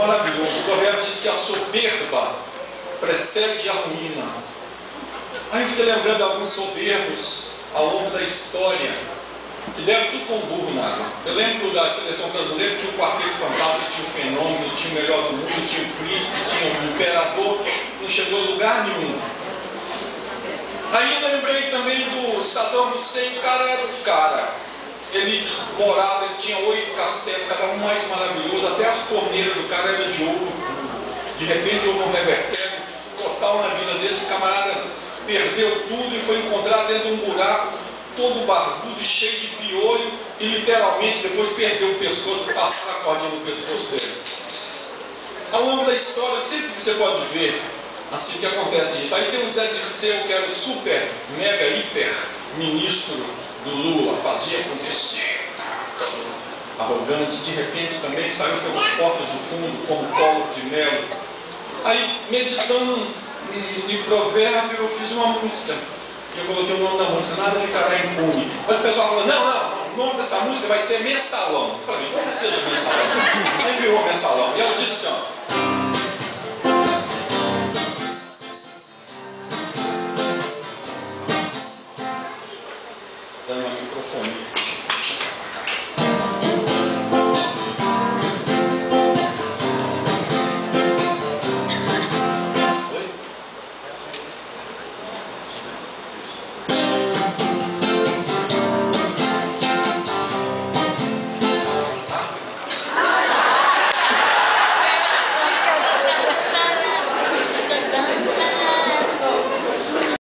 maravilhoso. O provérbio diz que a soberba precede a ruína. Aí eu fiquei lembrando de alguns soberbos ao longo da história, que deram tudo com burro na água. Eu lembro da seleção brasileira, tinha o quarteto fantástico, tinha o fenômeno, tinha o melhor do mundo, tinha o príncipe, tinha o imperador, não chegou a lugar nenhum. Aí eu lembrei também do Saddam Hussein. O cara era o cara. Ele morava, ele tinha 8 castelos, cada um mais maravilhoso, até as torneiras do cara eram de ouro. De repente houve um revertério total na vida dele. Esse camarada perdeu tudo e foi encontrado dentro de um buraco, todo barbudo, cheio de piolho, e literalmente depois perdeu o pescoço, passaram a cordinha no pescoço dele. Ao longo da história, sempre você pode ver assim que acontece isso. Aí tem o Zé Dirceu, que era o super, mega, hiper ministro do Lula, fazia acontecer, todo arrogante, de repente também saiu pelas portas do fundo, como Collor de Mello. Aí, meditando em provérbio, eu fiz uma música. E eu coloquei o nome da música, Nada Ficará Impune. Mas o pessoal falou, não, o nome dessa música vai ser Mensalão. Eu falei, como seja Mensalão? Aí virou Mensalão. E ela disse assim, ó. Dando uma microfone.